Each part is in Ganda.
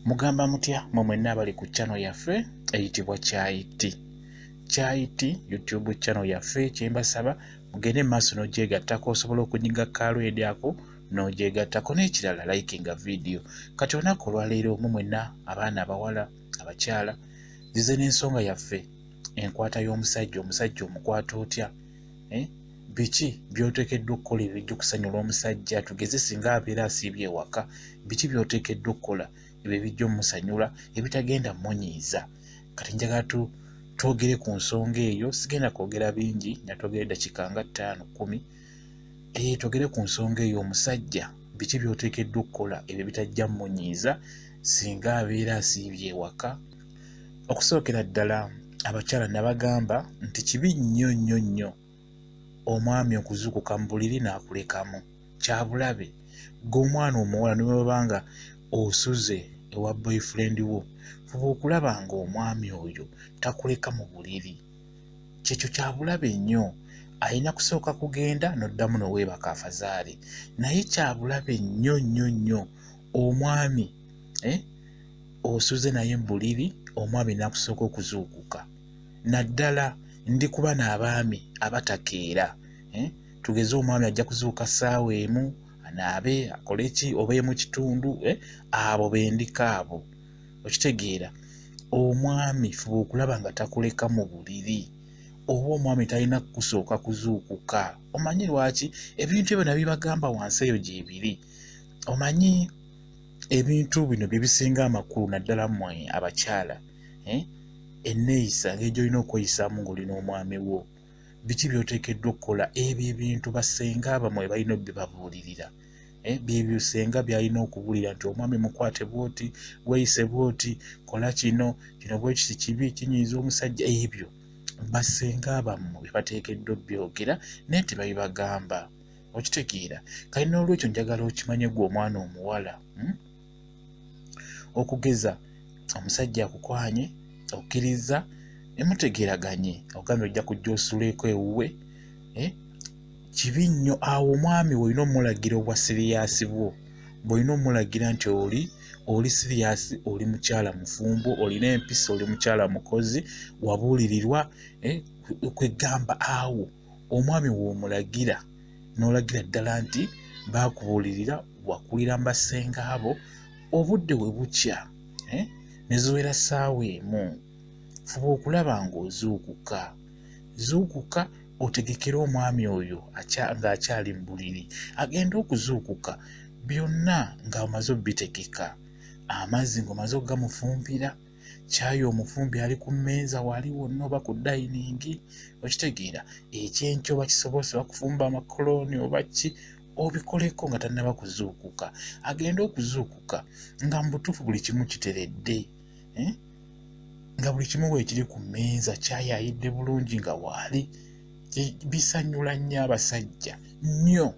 Mugamba mutya mwe mwenna abali ku channel yaffe eyitibwa Kyayiti. Kyayiti YouTube channel yaffe kyembasaba mugende maaso n'ogyegattako osobola okunyiga kalwedi ako n'ogyegattako n'ekirala likinga video. Kati olunaku olwaleero mwe mwenna abaana abawala abakyala zize n'ensonga yaffe enkwata y'omusajja omukwata otya? Biki by'oteekeddwa okukola ebijja okusanyula omusajja tugeze singa abeera asiibye ewaka biki by'oteekeddwa okukola ebyo ebijja omusanyula ebitagenda mmunyiiza. Kati njagala twogere ku nsonga eyo, sigenda kwogera bingi natwogere dakika nga 5-10. Twogere ku nsonga eyo omusajja biki by'oteekeddwa okukola ebyo bitajja mmunyiiza singa abeera asiibye ewaka. Okusookera ddala abakyala nabagamba nti kibi nnyo omwami okuzuukuka mu buliri n'akulekamu, kyabulabe. Ng'omwana omuwala ne bw'obanga osuze ewa boyfriend wo, fuba okulaba ng'omwami oyo takuleka mu buliri. Kyekyo kyabulabe nnyo. Alina kusooka kugenda n'oddamu n'oweebaka afazaale. Naye kyabulabe nnyo omwami osuze naye mu buliri, omwami n'akusooka okuzuukuka. Naddala ndikuba n'abaami abatakeera. Tugeze omwami ajja kuzuuka ssaawa emu anaabe akole ki oba mu kitundu, abo bendika abo. Okitegeera, omwami fuba okulaba nga takuleka mu buliri, oba omwami talina kusooka kuzuukuka. Omanyi lwaki? Ebintu ebyo nabibagamba wansi eyo gye biri. Omanyi ebintu bino bye bisinga amakulu naddala mmwe abakyala, enneeyisa ng'egyo olina okweyisaamu ng'olina omwami wo. Biki by'oteekeddwa okukola? Ebyo ebintu basenga bamwe balina byebabuulirira. Byebyo senga byalina okubuulira nti omwami mukwate bw'oti, weeyise bw'oti, kola kino bwe kiti kibi kinyiiza omusajja. Ebyo basenga bammwe bye bateekeddwa byogera naye tebabibagamba. Okitegeera? Kale n'olwekyo njagala okimanye gwe omwana omuwala, okugeza omusajja akukwanye okkiriza emutegeeraganye ogambye ojja kujja osuleeko ewuwe. Kibi nnyo awo omwami olina omulagira obwa siriyaasi bwo, bw'olina omulagira nti oli siriyaasi, oli mukyala mufumbo, olina empisa, oli mukyala mukozi, wabuulirirwa, kwegamba awo omwami w'omulagira n'olagira ddala nti baakubuulirira, wakulira mu basenga abo, obudde we bukya ne ziwera ssaawa emu, fuba okulaba ng'ozuukuka. Zuukuka otegekere omwami oyo ng'akyali mu buliri. Agenda okuzuukuka byonna ng'amaze obbitegeka. Amazzi ng'omaze okugamufumbira, caayi omufumbi ali ku mmeeza wali wonna oba ku dayiningi. Okitegeera? Ekyenkyo oba kisobose bakufumba amakolooni oba ki, obikoleko nga tannaba kuzuukuka. Agenda okuzuukuka nga mu butuufu buli kimu kiteredde, nga buli kimu weekiri ku mmeeza, caayi ayidde bulungi nga waali. Bisanyula nnyo abasajja nnyo.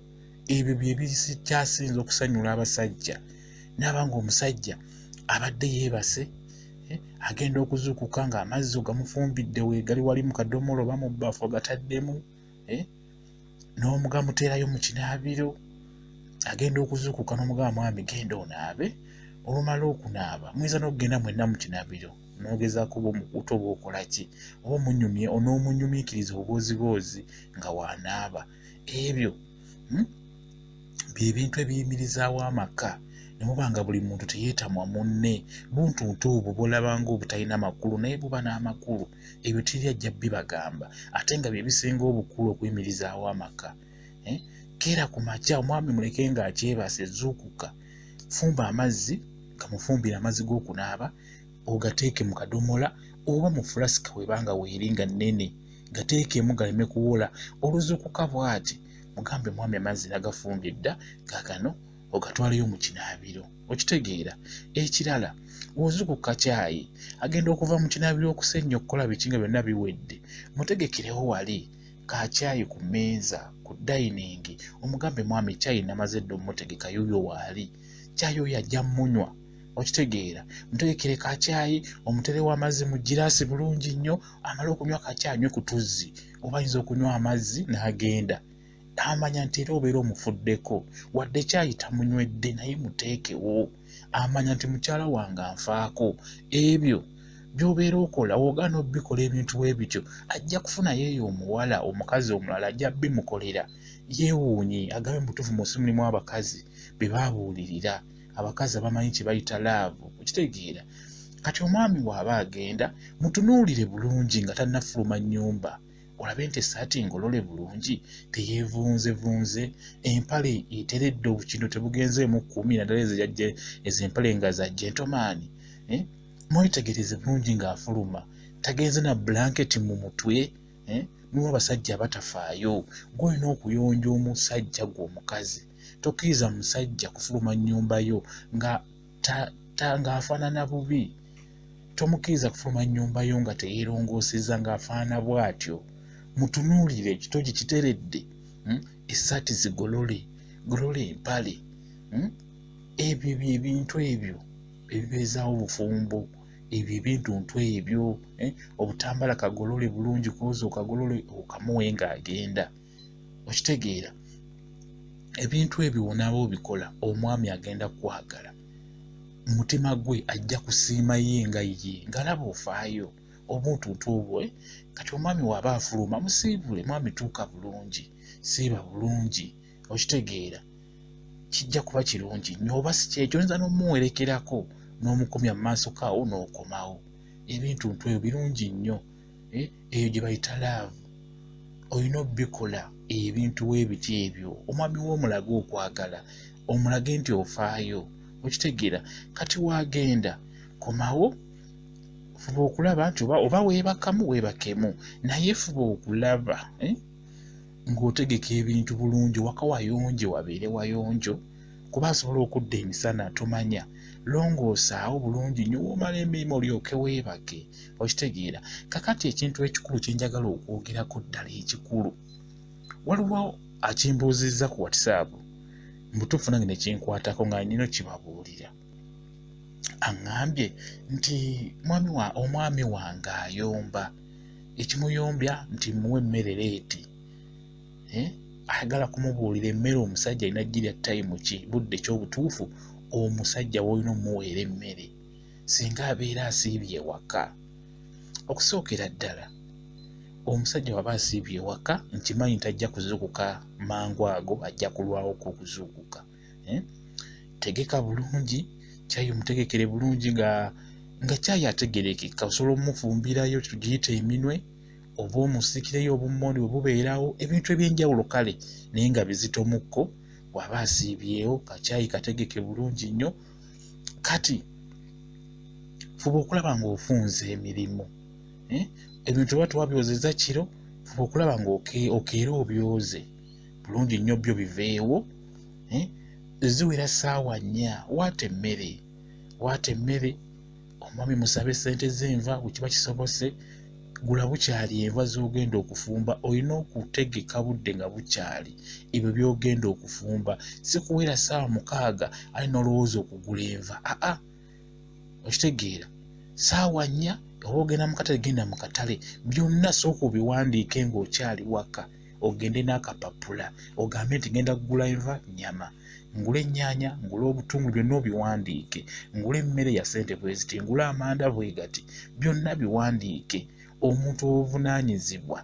Ebyo bye bikyasinze okusanyula abasajja. Naaba ng'omusajja abadde yeebase, agenda okuzuukuka ng'amazzi ogamufumbidde weegali wali mu kadomola oba mu bbafu ogataddemu, n'omugamuteerayo mu kinaabiro. Agenda okuzuukuka n'omugamba mwami genda onaabe. Olumala okunaaba muyinza n'okugenda mwenna mu kinaabiro n'ogezaako oba omukuuta oba okola ki, oba onoomunyumiikiriza obwozibwozi nga wanaaba. Ebyo bye bintu ebiyimirizaawo amaka ne muba nga buli muntu teyeetamwa munne. Buntuntu obwo bw'olaba ng'obutalina makulu naye buba n'amakulu. Ebyo tiri ajja bibagamba ate nga bye bisinga obukulu okuyimirizaawo amaka. Keera ku makya omwami muleke ng'akyebase, zuukuka, fumba amazzi, gamufumbire amazzi g'okunaaba, ogateeke mu kadomola oba mu fulasika webanga weeringa nnene, gateekemu galeme kuwola. Oluzuukuka bw'ati mugambe mwami amazzi nagafumbye dda, gaagano ogatwaleyo mu kinaabiro. Okitegeera? Ekirala, ozuukuka caayi agenda okuva mu kinaabiro okusenya okukola biki nga byonna biwedde, mutegekerewo wali ka caayi ku mmeeza ku dayiningi, omugambe mwami caayi namaze dda omutegeka y'oyo waali, caayi oyo ajja mmunywa. Okitegeera? Mutegekere ka caayi, omuterewo amazzi mu giraasi bulungi nnyo, amale okunywa ka caayi anywe ku tuzzi, oba ayinza okunywa amazzi n'agenda. Amanya nti era obeera omufuddeko, wadde caayi tamunywedde naye muteekewo. amanya nti mukyala wange anfaako. Ebyo by'obeera okola wogaana obbikola ebintu bwebityo ajja kufuna yeeyo omuwala omukazi omulala ajja bimukolera yeewuunye agambe mutuufu mu nsi mulimu abakazi be baabuulirira abakazi abamanyi kye bayita laavu okitegeera. Kati omwami bw'aba agenda mutunuulire bulungi nga tannafuluma nnyumba olabe nti essaati ngolole bulungi teyeevunzevunze empale eteredde obukino tebugenzeemu 10 naddala ezo empale nga za gentomaani mwetegereze bulungi ng'afuluma tagenze na blanketi mu mutwe niwo abasajja abatafaayo gw'olina okuyonja omusajja gw'omukazi tokkiriza musajja kufuluma nnyumba yo ng'afaanana bubi tomukkiriza kufuluma nnyumba yo nga teyeerongoosezza ng'afaanana bw'atyo. Mutunuulire ekitogi kiteredde essaati zigolole empale ebyo byebintu ebyo ebibeezaawo obufumbo ebyo ebintuntu ebyo obutambala kagolole bulungi koza okagolole okamuwe ng'agenda okitegeera. Ebintu ebyo wonaaba obikola omwami agenda kwagala mu mutima gwe ajja kusiima ye nga ye ng'alaba ofaayo obuntuntu obwo. Kati omwami w'aba afuluma musiibule mwami tuuka bulungi siiba bulungi okitegeera kijja kuba kirungi nnyo. Oba si kyekyo oyinza n'omuwerekerako n'omukomya mu maaso kaawo n'okomawo. Ebintuntu ebyo birungi nnyo eyo gye bayita laavu olina obbikola ebintu weebiti ebyo omwami w'omulaga okwagala omulage nti ofaayo okitegeera. Kati waagenda komawo fuba okulaba nti oba weebakamu weebakemu naye fuba okulaba ng'otegeka ebintu bulungi waka wayonje wabeere wayonjo kuba asobola okudda emisana tomanya longoosaawo bulungi nnyo w'omala emirimu olyoke weebake okitegeera. Kakati ekintu ekikulu kye njagala okwogerako ddala ekikulu waliwo akimbuuzizza ku WhatsApp mutuufu nange ne kinkwatako nga nnina kibabuulira aŋŋambye nti omwami wange ayomba ekimuyombya nti muwe emmere leeti ayagala kumubuulira emmere omusajja alina ggirya tayimu ki budde ky'obutuufu omusajja w'olina omuweera emmere singa abeera asiibye ewaka. Okusookera ddala omusajja waba asiibye ewaka nkimanyi tajja kuzuukuka mangu ago ajja kulwawo ku kuzuukuka. Tegeka bulungi kyayi omutegekere bulungi nga kyayi ategerekeka osobola omumufumbirayo tugiyita eminwe oba omusiikireyo obummondi bwe bubeerawo ebintu eby'enjawulo kale naye nga bizitomukko bw'aba asiibyewo kakyayi kategeke bulungi nnyo. Kati fuba okulaba ng'ofunza emirimu ebintu oba tewabyozeza kiro fuba okulaba ng'okeera obyoze bulungi nnyo byo biveewo ziwera ssaawa 4 waata emmere omwami musabe ssente z'enva bwe kiba kisobose gula bukyali enva z'ogenda okufumba olina okutegeka budde nga bukyali ebyo by'ogenda okufumba si kuwera ssaawa 6 ali n'olowooza okugula enva okitegeera ssaawa 4 oba ogenda mu katale genda mu katale byonna sooka obiwandiike ng'okyali waka ogende n'akapapula ogambe nti genda kugula enva nnyama ngula ennyaanya ngula obutungulu byonna obiwandiike ngula emmere ya ssente bwe ziti ngula amanda bwe gati byonna biwandiike. Omuntu obuvunaanyizibwa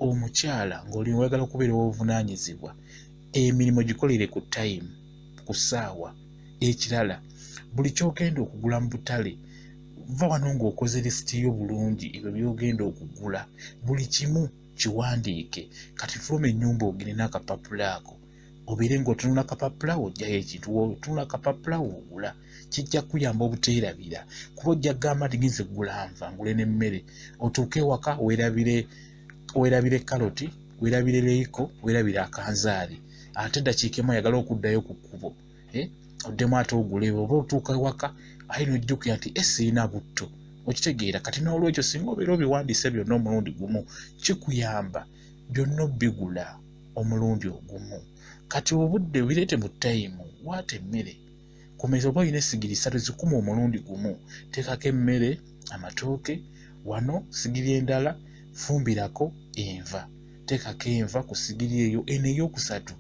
omukyala ng'oli oyagala okubeera obuvunaanyizibwa emirimu gikolere ku tayimu ku ssaawa. Ekirala buli ky'ogenda okugula mu butale va wano ng'okoze lisiti yo bulungi ebyo by'ogenda okugula buli kimu kiwandiike. Kati fuluma ennyumba ogende n'akapapula ako obeere ng'otunula akapapula ojjayo ekintu otunula akapapula woogula kijja kuyamba obuteerabira kuba ojja kugamba nti ngenze kugula nva ngule n'emmere otuuke ewaka weerabire kaloti weerabire leiko weerabire akanzaali ate eddakiika emu ayagala okuddayo ku kkubo oddemu ate ogulebe oba otuuka ewaka aye n'ojjukira nti sirina butto okitegeera. Kati n'olwekyo singa obeera obiwandiise byonna omulundi gumu kikuyamba byonna obbigula omulundi ogumu. Kati obudde bireete mu tayimu waata emmere ku meza oba olina essigiri 3 zikuma omulundi gumu teekako emmere amatooke wano sigiri endala fumbirako enva teekako enva ku sigiri eyo eno ey'okusatu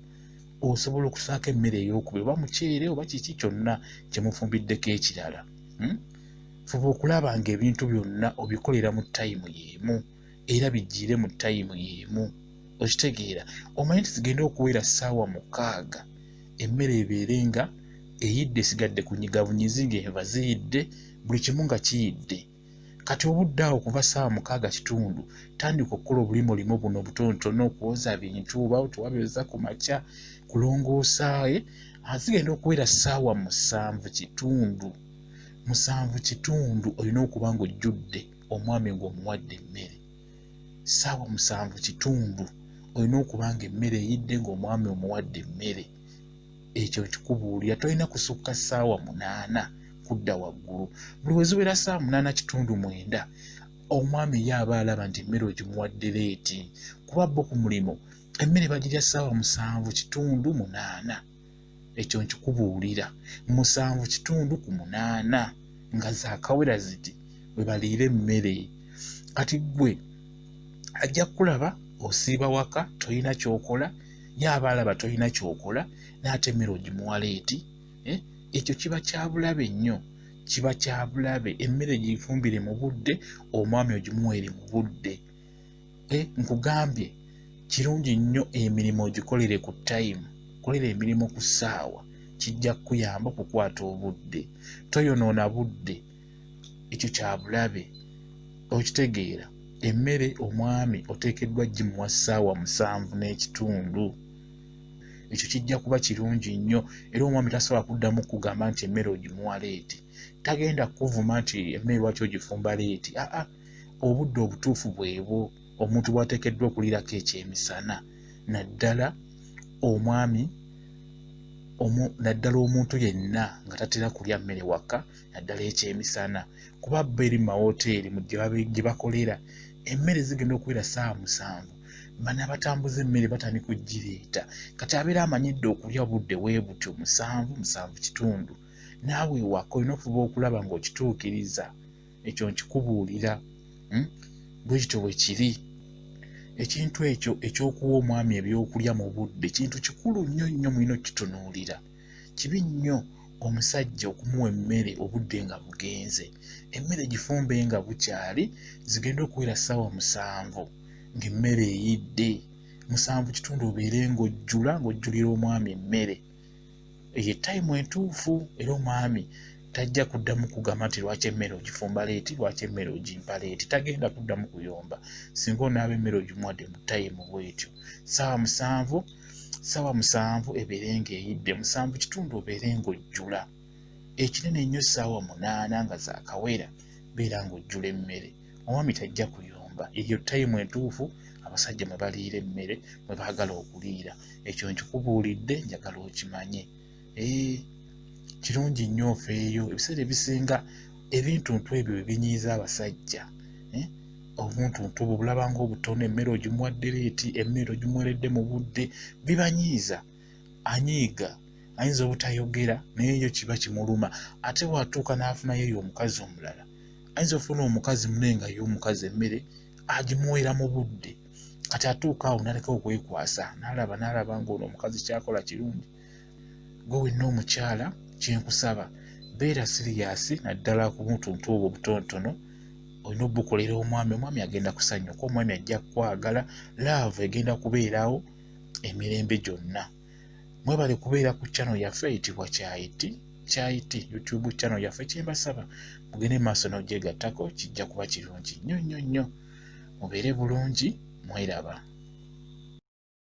osobola okusaako emmere ey'okubiri oba muceere oba kiki kyonna kye mufumbiddeko ekirala. Fuba okulaba ng'ebintu byonna obikolera mu tayimu y'emu era bijjire mu tayimu y'emu. Okitegeera, omanyi nti zigenda okuwera ssaawa 6 emmere ebeere nga eyidde esigadde ku nyigabunyizi ng'enva ziyidde, buli kimu nga kiyidde. Kati obudde awo kuva ssaawa 6:30 tandika okukola obulimolimo buno butonotono, okwoza bintu oba tuwabyoza ku makya, kulongoosa. Zigenda okuwera ssaawa 7:30. 7:30 olina okuba ng'ojjudde omwami ng'omuwadde emmere. Ssaawa 7:30 olina okuba ng'emmere eyidde ng'omwami omuwadde emmere. Ekyo nkikubuulira, tolina kusukka ssaawa 8 kudda waggulu. Buli we ziwera ssaawa 8:9 omwami ye aba alaba nti emmere ogimuwadde leeti, kuba bo ku mulimu emmere bagirya ssaawa 7:8. Ekyo nkikubuulira, 7:8 nga zaakawera ziti bwe baliira emmere. Kati ggwe ajja kulaba osiiba waka, tolina kyokola, ye aba alaba tolina kyokola, n'ate emmere ogimuwa leeti. Ekyo kiba kya bulabe nnyo, kiba kya bulabe. Emmere gifumbire mu budde, omwami ogimuweere mu budde. Nkugambye kirungi nnyo emirimu ogikolere ku tayimu, kolera emirimu ku ssaawa, kijja kukuyamba okukwata obudde, toyonoona budde. Ekyo kya bulabe, okitegeera. Emmere omwami oteekeddwa gimuwa ssaawa 7:30. Ekyo kijja kuba kirungi nnyo era omwami tasobola kuddamu kugamba nti emmere ogimuwa leeti. Tagenda kuvuma nti emmere lwaki ogifumba leeti. Obudde obutuufu bwebwo omuntu bw'ateekeddwa okuliirako ekyemisana, naddala omwami naddala omuntu yenna nga tatera kulya mmere waka, naddala ekyemisana. Kuba bo eri mu mawoteeri gye bakolera emmere zigenda okuwera ssaawa 7, bano abatambuza emmere batandika okugireeta. Kati abeera amanyidde okulya obudde bwe butyo 7:30. Naawe ewaka olina okufuba okulaba ng'okituukiriza. Ekyo nkikubuulira. Bwe kityo bwe kiri. Ekintu ekyo eky'okuwa omwami ebyokulya mu budde kintu kikulu nnyo nnyo, mulina okukitunuulira. Kibi nnyo omusajja okumuwa emmere obudde nga bugenze. Emmere gifumbe nga bukyali, zigenda okuwera ssaawa 7 ng'emmere eyidde. 7:30 obeere ng'ojjulira omwami emmere. Eyo tayimu entuufu era omwami tajja kuddamu kugamba nti lwaki emmere ogifumba leeti, lwaki emmere ogimpa leeti. Tagenda kuddamu kuyomba singa onaaba emmere ogimuwadde mu tayimu bw'etyo. Ssaawa 7 ebeere ng'eyidde, 7:30 obeere ng'ojjula. Ekinene ennyo ssaawa 8 nga zaakawera beera ng'ojjula emmere. Omwami tajja kuyomba. Eyo tayimu entuufu abasajja mwe baliira emmere, mwe baagala okuliira. Ekyo nkikubuulidde, njagala okimanye. Kirungi nnyo ofeeyo. Ebiseera ebisinga ebintuntu ebyo bye binyiiza abasajja. Obuntuntu obwo bulaba ng'obutono, emmere ogimuwadde leeti, emmere ogimuweredde mu budde, bibanyiiza. Anyiiga, ayinza obutayogera naye yo kiba kimuluma. Ate bw'atuuka n'afunayo omukazi omulala, ayinza ofuna omukazi munne nga y'omukazi emmere agimuweera mu budde. Kati atuuka awo n'aleka okwekwasa, n'alaba ng'ono omukazi kyakola kirungi. Gwe wenna omukyala, kyenkusaba beera siriyasi naddala ku buntuntu obwo butonotono. Olina obukolera omwami agenda kusanyuka, omwami ajja kukwagala, laavu egenda kubeerawo emirembe gyonna. Mwebale kubeera ku channel yaffe eyitibwa Kyayiti YouTube channel yaffe. Kyembasaba mugende maaso n'ogyegattako, kijja kuba kirungi nnyo nnyo nnyo. Mubeere bulungi, mweraba.